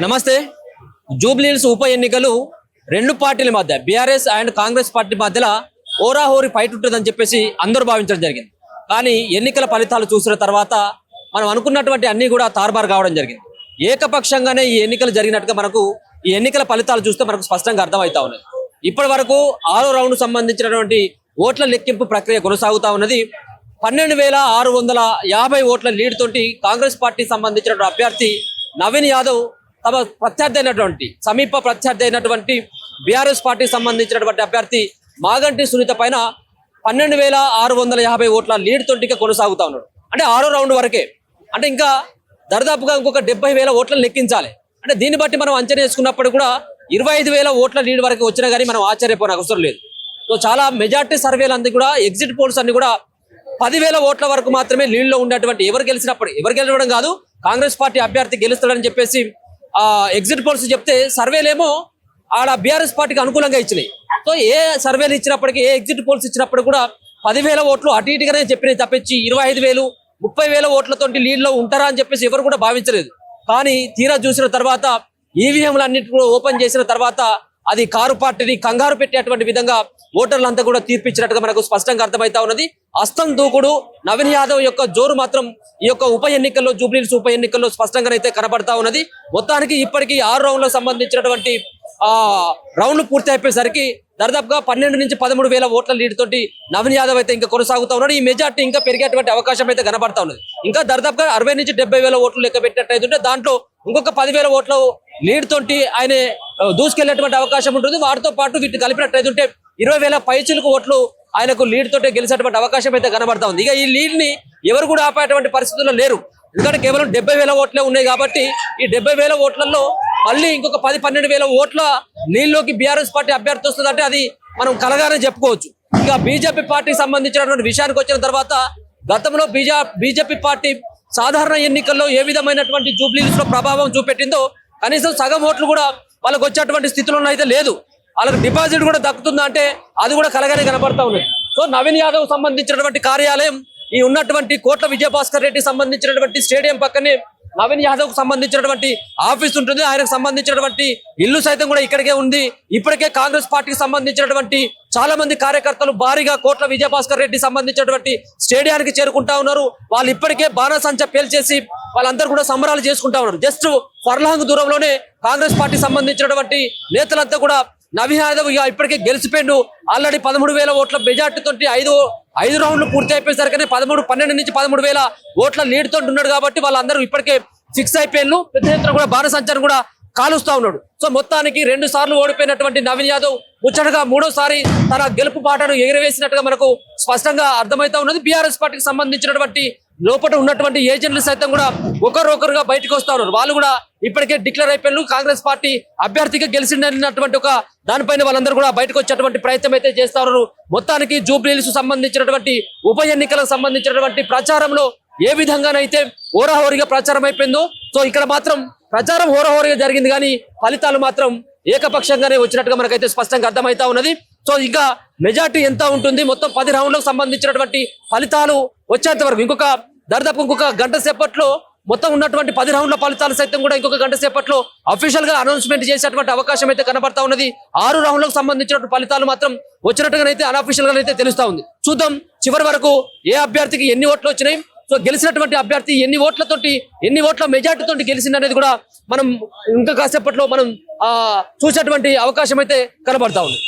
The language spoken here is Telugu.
నమస్తే. జూబ్లీహిల్స్ ఉప ఎన్నికలు రెండు పార్టీల మధ్య బీఆర్ఎస్ అండ్ కాంగ్రెస్ పార్టీ మధ్యలో హోరాహోరీ ఫైట్ ఉంటుందని చెప్పేసి అందరూ భావించడం జరిగింది. కానీ ఎన్నికల ఫలితాలు చూసిన తర్వాత మనం అనుకున్నటువంటి అన్ని కూడా తారుమారు కావడం జరిగింది. ఏకపక్షంగానే ఈ ఎన్నికలు జరిగినట్టుగా మనకు ఈ ఎన్నికల ఫలితాలు చూస్తే మనకు స్పష్టంగా అర్థమవుతా ఉన్నది. ఇప్పటి వరకు 6వ రౌండ్ సంబంధించినటువంటి ఓట్ల లెక్కింపు ప్రక్రియ కొనసాగుతా ఉన్నది. 12,650 ఓట్ల లీడ్ తోటి కాంగ్రెస్ పార్టీ సంబంధించిన అభ్యర్థి నవీన్ యాదవ్ తమ ప్రత్యర్థి అయినటువంటి సమీప ప్రత్యర్థి అయినటువంటి బీఆర్ఎస్ పార్టీ సంబంధించినటువంటి అభ్యర్థి మాగంటి సునీత పైన 12,650 ఓట్ల లీడ్ తోటి కొనసాగుతా ఉన్నాడు. అంటే 6వ రౌండ్ వరకే, అంటే ఇంకా దరిదాపుగా ఇంకొక 70,000 ఓట్లను లెక్కించాలి. అంటే దీన్ని బట్టి మనం అంచనా వేసుకున్నప్పుడు కూడా 25,000 ఓట్ల లీడ్ వరకు వచ్చినా కానీ మనం ఆశ్చర్యపోయిన అవసరం లేదు. సో చాలా మెజార్టీ సర్వేలు అన్ని కూడా ఎగ్జిట్ పోల్స్ అన్ని కూడా 10,000 ఓట్ల వరకు మాత్రమే లీడ్లో ఉండేటువంటి ఎవరు గెలవడం కాదు, కాంగ్రెస్ పార్టీ అభ్యర్థి గెలుస్తాడని చెప్పేసి ఎగ్జిట్ పోల్స్ చెప్తే సర్వేలేమో ఆడ బీఆర్ఎస్ పార్టీకి అనుకూలంగా ఇచ్చినాయి. సో ఏ సర్వేలు ఇచ్చినప్పటికీ ఏ ఎగ్జిట్ పోల్స్ ఇచ్చినప్పుడు కూడా 10,000 ఓట్లు అటు ఇటుగానే చెప్పినాయి తప్పించి 25,000 30,000 ఓట్లతో లీడ్లో ఉంటారా అని చెప్పేసి ఎవరు కూడా భావించలేదు. కానీ తీరా చూసిన తర్వాత ఈవీఎంలు అన్నింటి కూడా ఓపెన్ చేసిన తర్వాత అది కారు పార్టీని కంగారు పెట్టేటువంటి విధంగా ఓటర్లంతా కూడా తీర్పిచ్చినట్టుగా మనకు స్పష్టంగా అర్థమవుతా ఉన్నది. అస్తం దూకుడు నవీన్ యాదవ్ యొక్క జోరు మాత్రం ఈ యొక్క ఉప ఎన్నికల్లో జూబ్లీహిల్స్ ఉప ఎన్నికల్లో స్పష్టంగానైతే కనబడతా ఉన్నది. మొత్తానికి ఇప్పటికీ 6 రౌండ్లకు సంబంధించినటువంటి రౌండ్లు పూర్తి అయిపోయేసరికి దాదాపుగా 12 నుంచి 13,000 ఓట్ల లీడ్ తోటి నవీన్ యాదవ్ అయితే ఇంకా కొనసాగుతా ఉన్నాడు. ఈ మెజార్టీ ఇంకా పెరిగేటువంటి అవకాశం అయితే కనబడతా ఉన్నది. ఇంకా దాదాపుగా 60 నుంచి 70,000 ఓట్లు లెక్క పెట్టినట్టయితే దాంట్లో ఇంకొక 10,000 ఓట్ల లీడ్ తోటి ఆయన దూసుకెళ్లేటువంటి అవకాశం ఉంటుంది. వాటితో పాటు వీటిని కలిపినట్టయితే 20,000 పైచిలకు ఓట్లు ఆయనకు లీడ్ తోటి గెలిచేటువంటి అవకాశం అయితే కనబడతా ఉంది. ఇక ఈ లీడ్ ని ఎవరు కూడా ఆపేటువంటి పరిస్థితుల్లో లేరు. ఎందుకంటే కేవలం 70,000 ఓట్లే ఉన్నాయి కాబట్టి ఈ 70,000 ఓట్లలో మళ్ళీ ఇంకొక 10-12,000 ఓట్ల లీడ్లోకి బీఆర్ఎస్ పార్టీ అభ్యర్థి వస్తుందంటే అది మనం కలగానే చెప్పుకోవచ్చు. ఇక బీజేపీ పార్టీకి సంబంధించినటువంటి విషయానికి వచ్చిన తర్వాత గతంలో బీజేపీ పార్టీ సాధారణ ఎన్నికల్లో ఏ విధమైనటువంటి జూబ్లీహిల్స్ లో ప్రభావం చూపెట్టిందో కనీసం సగం ఓట్లు కూడా వాళ్ళకు వచ్చేటువంటి స్థితిలో అయితే లేదు. వాళ్ళకి డిపాజిట్ కూడా దక్కుతుందా అంటే అది కూడా కలగానే కనబడతా ఉన్నది. సో నవీన్ యాదవ్ సంబంధించినటువంటి కార్యాలయం ఈ ఉన్నటువంటి కోట్ల విజయభాస్కర్ రెడ్డి సంబంధించినటువంటి స్టేడియం పక్కనే నవీన్ యాదవ్ కు సంబంధించినటువంటి ఆఫీస్ ఉంటుంది. ఆయనకు సంబంధించినటువంటి ఇల్లు సైతం కూడా ఇక్కడికే ఉంది. ఇప్పటికే కాంగ్రెస్ పార్టీకి సంబంధించినటువంటి చాలా మంది కార్యకర్తలు భారీగా కోట్ల విజయభాస్కర్ రెడ్డి సంబంధించినటువంటి స్టేడియానికి చేరుకుంటా ఉన్నారు. వాళ్ళు ఇప్పటికే బాణసంచ పేల్చేసి వాళ్ళందరూ కూడా సంబరాలు చేసుకుంటా ఉన్నారు. జస్ట్ ఫర్లాంగ్ దూరంలోనే కాంగ్రెస్ పార్టీ సంబంధించినటువంటి నేతలంతా కూడా నవీన్ యాదవ్ ఇప్పటికే గెలిచిపోయిండు. ఆల్రెడీ 13,000 ఓట్ల మెజార్టీ తోటి ఐదు రౌండ్లు పూర్తి అయిపోయేసరికనే 12 నుంచి 13,000 ఓట్ల లీడ్ తోటి ఉన్నాడు. కాబట్టి వాళ్ళందరూ ఇప్పటికే ఫిక్స్ అయిపోయారు. పెద్ద ఎత్తున కూడా బాణసంచాన్ని కూడా కాలుస్తా ఉన్నాడు. సో మొత్తానికి 2 సార్లు ఓడిపోయినటువంటి నవీన్ యాదవ్ ముచ్చటగా 3వసారి తన గెలుపు పాటను ఎగిరవేసినట్టుగా మనకు స్పష్టంగా అర్థమవుతా ఉన్నది. బీఆర్ఎస్ పార్టీకి సంబంధించినటువంటి లోపల ఉన్నటువంటి ఏజెంట్లు సైతం కూడా ఒకరొకరుగా బయటకు వస్తా ఉన్నారు. వాళ్ళు కూడా ఇప్పటికే డిక్లేర్ అయిపోయారు. కాంగ్రెస్ పార్టీ అభ్యర్థిగా గెలిచిందన్నటువంటి ఒక దానిపైన వాళ్ళందరూ కూడా బయటకు వచ్చేటువంటి ప్రయత్నం అయితే చేస్తా ఉన్నారు. మొత్తానికి జూబ్లీహిల్స్ సంబంధించినటువంటి ఉప ఎన్నికలకు సంబంధించినటువంటి ప్రచారంలో ఏ విధంగానైతే హోరాహోరీగా ప్రచారం అయిపోయిందో సో ఇక్కడ మాత్రం ప్రచారం హోరాహోరీగా జరిగింది కానీ ఫలితాలు మాత్రం ఏకపక్షంగానే వచ్చినట్టుగా మనకైతే స్పష్టంగా అర్థమవుతా ఉన్నది. సో ఇంకా మెజార్టీ ఎంత ఉంటుంది, మొత్తం 10 రౌండ్లకు సంబంధించినటువంటి ఫలితాలు వచ్చేంత వరకు ఇంకొక గంట సేపట్లో మొత్తం ఉన్నటువంటి 10 రౌండ్ల ఫలితాలు సైతం కూడా ఇంకొక గంట సేపట్లో అఫీషియల్ గా అనౌన్స్మెంట్ చేసేటువంటి అవకాశం అయితే కనబడతా ఉన్నది. 6 రౌండ్లకు సంబంధించినటువంటి ఫలితాలు మాత్రం వచ్చినట్టుగానైతే అన్అఫీషియల్ గానైతే తెలుస్తా ఉంది. చూద్దాం చివరి వరకు ఏ అభ్యర్థికి ఎన్ని ఓట్లు వచ్చినాయి, సో గెలిచినటువంటి అభ్యర్థి ఎన్ని ఓట్ల మెజార్టీ తోటి గెలిచింది అనేది కూడా మనం ఇంకా కాసేపట్లో మనం చూసేటువంటి అవకాశం అయితే కనబడతా ఉంది.